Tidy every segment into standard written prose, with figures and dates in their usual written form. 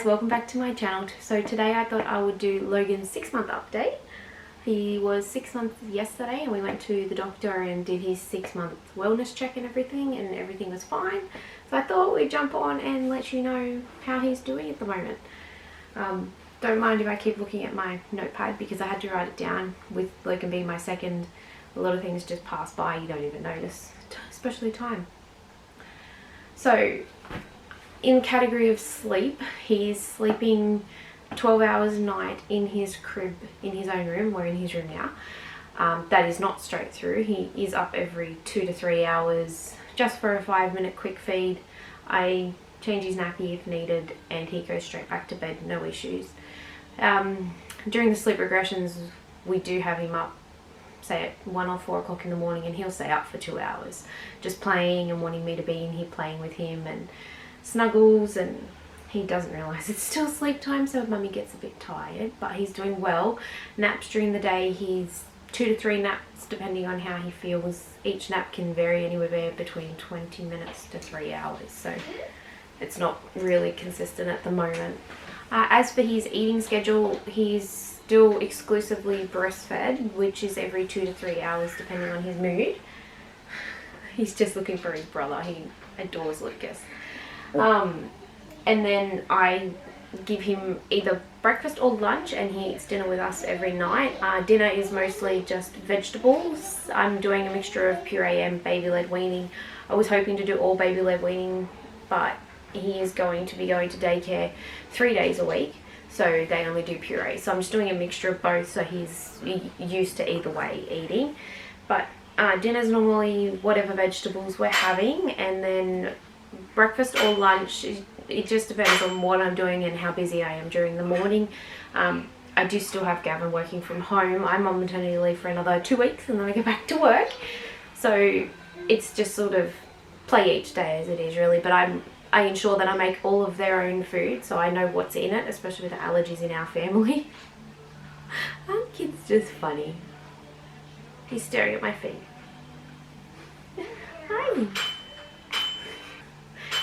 welcome back to my channel. So today I thought I would do Logan's 6-month update. He was 6 months yesterday and we went to the doctor and did his 6-month wellness check and everything was fine. So I thought we'd jump on and let you know how he's doing at the moment. Don't mind if I keep looking at my notepad because I had to write it down. With Logan being my second, a lot of things just pass by, you don't even notice, especially time. So in the category of sleep, he's sleeping 12 hours a night in his crib in his own room. We're in his room now. That is not straight through. He is up every 2 to 3 hours just for a 5-minute quick feed. I change his nappy if needed and he goes straight back to bed, no issues. During the sleep regressions, we do have him up say at 1 or 4 o'clock in the morning and he'll stay up for 2 hours just playing and wanting me to be in here playing with him and snuggles, and he doesn't realise it's still sleep time, so mummy gets a bit tired, but he's doing well. Naps during the day, he's 2 to 3 naps depending on how he feels. Each nap can vary anywhere between 20 minutes to 3 hours, so it's not really consistent at the moment. As for his eating schedule, he's still exclusively breastfed, which is every 2 to 3 hours depending on his mood. He's just looking for his brother. He adores Lucas. And then I give him either breakfast or lunch and he eats dinner with us every night. Dinner is mostly just vegetables. I'm doing a mixture of puree and baby-led weaning. I was hoping to do all baby-led weaning, but he is going to be going to daycare 3 days a week, so they only do puree. So I'm just doing a mixture of both so he's used to either way eating. But dinner's normally whatever vegetables we're having, and then breakfast or lunch, it just depends on what I'm doing and how busy I am during the morning. I do still have Gavin working from home. I'm on maternity leave for another 2 weeks and then I get back to work. So it's just sort of play each day as it is really, but I ensure that I make all of their own food so I know what's in it, especially with the allergies in our family. Our kid's just funny. He's staring at my feet. Hi.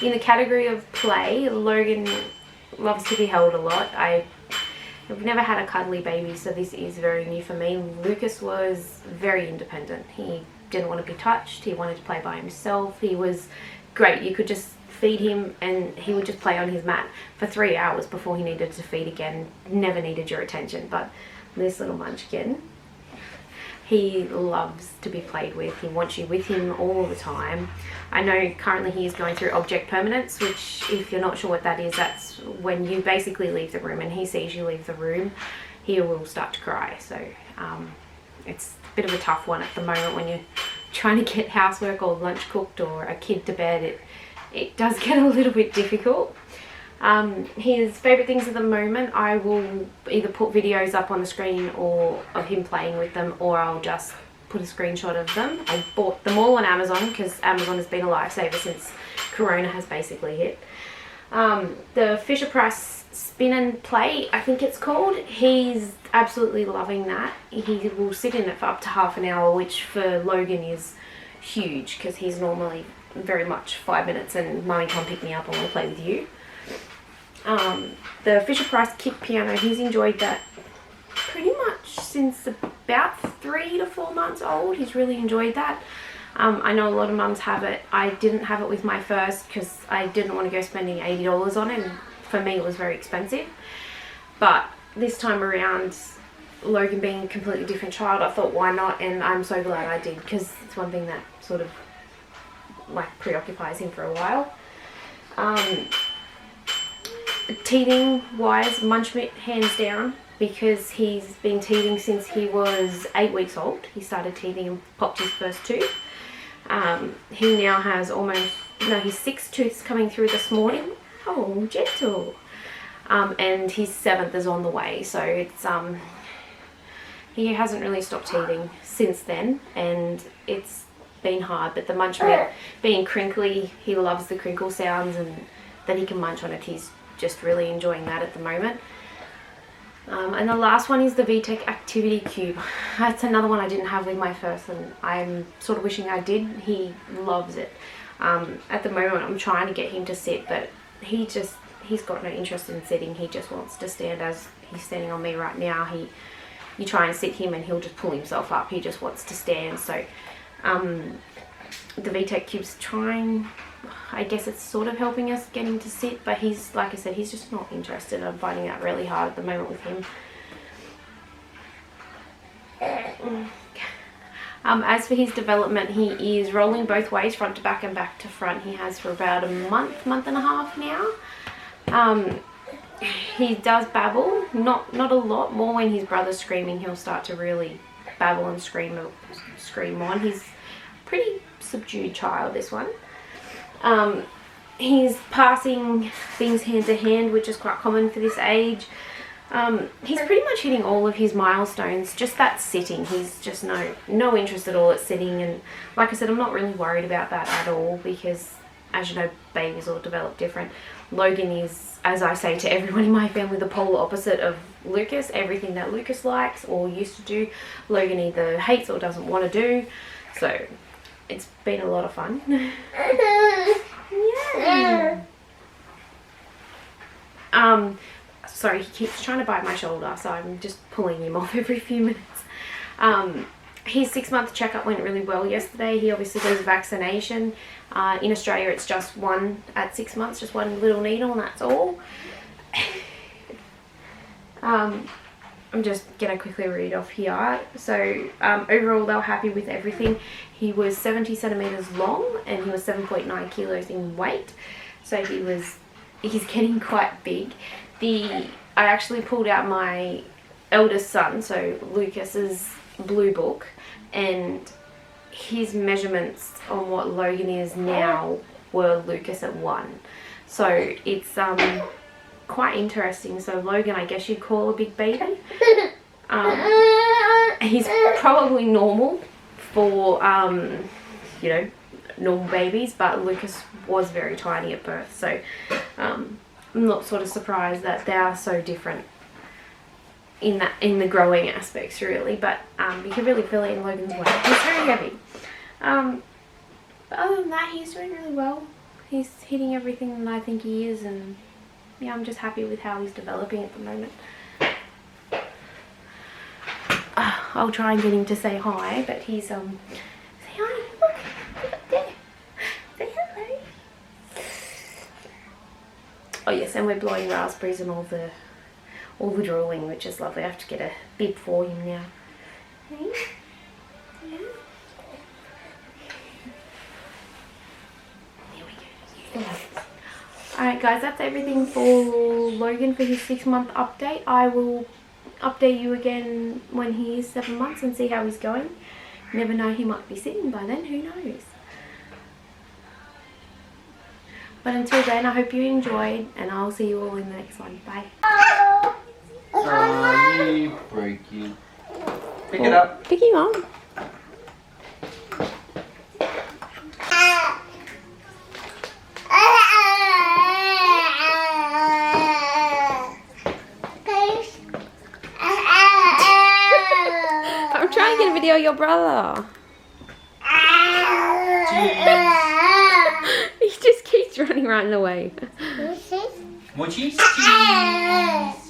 In the category of play, Logan loves to be held a lot. I've never had a cuddly baby, so this is very new for me. Lucas was very independent. He didn't want to be touched. He wanted to play by himself. He was great. You could just feed him and he would just play on his mat for 3 hours before he needed to feed again. Never needed your attention. But this little munchkin, he loves to be played with. He wants you with him all the time. I know currently he is going through object permanence, which if you're not sure what that is, that's when you basically leave the room and he sees you leave the room, he will start to cry. So it's a bit of a tough one at the moment when you're trying to get housework or lunch cooked or a kid to bed. It does get a little bit difficult. His favourite things at the moment, I will either put videos up on the screen or of him playing with them, or I'll just put a screenshot of them. I bought them all on Amazon because Amazon has been a lifesaver since Corona has basically hit. The Fisher Price Spin and Play, I think it's called, he's absolutely loving that. He will sit in it for up to half an hour, which for Logan is huge because he's normally very much 5 minutes and mummy come pick me up and we'll play with you. The Fisher Price kick piano, he's enjoyed that pretty much since about 3 to 4 months old. He's really enjoyed that. I know a lot of mums have it. I didn't have it with my first because I didn't want to go spending $80 on it, and for me it was very expensive. But this time around, Logan being a completely different child, I thought why not, and I'm so glad I did because it's one thing that sort of like preoccupies him for a while. Teething wise, Munch Mitt hands down, because he's been teething since he was 8 weeks old. He started teething and popped his first tooth. He now has his 6 tooths coming through this morning. Oh, gentle. And his 7th is on the way, so it's he hasn't really stopped teething since then, and it's been hard. But the Munch Mitt being crinkly, he loves the crinkle sounds and that he can munch on it. He's just really enjoying that at the moment. And the last one is the VTech activity cube. That's another one I didn't have with my first, and I'm sort of wishing I did. He loves it. At the moment I'm trying to get him to sit, but he he's got no interest in sitting. He just wants to stand as he's standing on me right now. You try and sit him and he'll just pull himself up. He just wants to stand. So the VTech keeps trying. I guess it's sort of helping us get him to sit, but he's, like I said, he's just not interested. I'm finding that really hard at the moment with him. As for his development, he is rolling both ways, front to back and back to front. He has for about a month and a half now. He does babble, not a lot. More when his brother's screaming, he'll start to really babble and scream on. He's a pretty subdued child, this one. He's passing things hand to hand, which is quite common for this age. He's pretty much hitting all of his milestones, just that sitting. He's just no interest at all at sitting, and like I said, I'm not really worried about that at all, because as you know, babies all develop different. Logan is, as I say to everyone in my family, the polar opposite of Lucas. Everything that Lucas likes or used to do, Logan either hates or doesn't want to do. So it's been a lot of fun. Yeah. Sorry, he keeps trying to bite my shoulder, so I'm just pulling him off every few minutes. His 6-month checkup went really well yesterday. He obviously got his vaccination. In Australia, it's just one at 6 months, just one little needle, and that's all. I'm just going to quickly read off here. So overall, they were happy with everything. He was 70 centimeters long and he was 7.9 kilos in weight. So he's getting quite big. I actually pulled out my eldest son, so Lucas's blue book, and his measurements on what Logan is now were Lucas at 1. So it's quite interesting. So Logan, I guess you'd call a big baby. He's probably normal for you know, normal babies, but Lucas was very tiny at birth, so I'm not sort of surprised that they are so different in the growing aspects, really. But you can really feel it in Logan's weight. He's very heavy. But other than that, he's doing really well. He's hitting everything that I think he is, and yeah, I'm just happy with how he's developing at the moment. I'll try and get him to say hi, but he's say hi. Look up there. Say hello. Oh yes, and we're blowing raspberries and all the drooling, which is lovely. I have to get a bib for him now. Hey? Yeah. There we go. Alright guys, that's everything for Logan for his 6-month update. I will update you again when he is 7 months and see how he's going. Never know, he might be sitting by then, who knows. But until then, I hope you enjoyed, and I'll see you all in the next one. Bye. Oh, you freaky. Pick it up. Pick him up. I'm trying to get a video of your brother. He just keeps running away. Munchies? Cheese.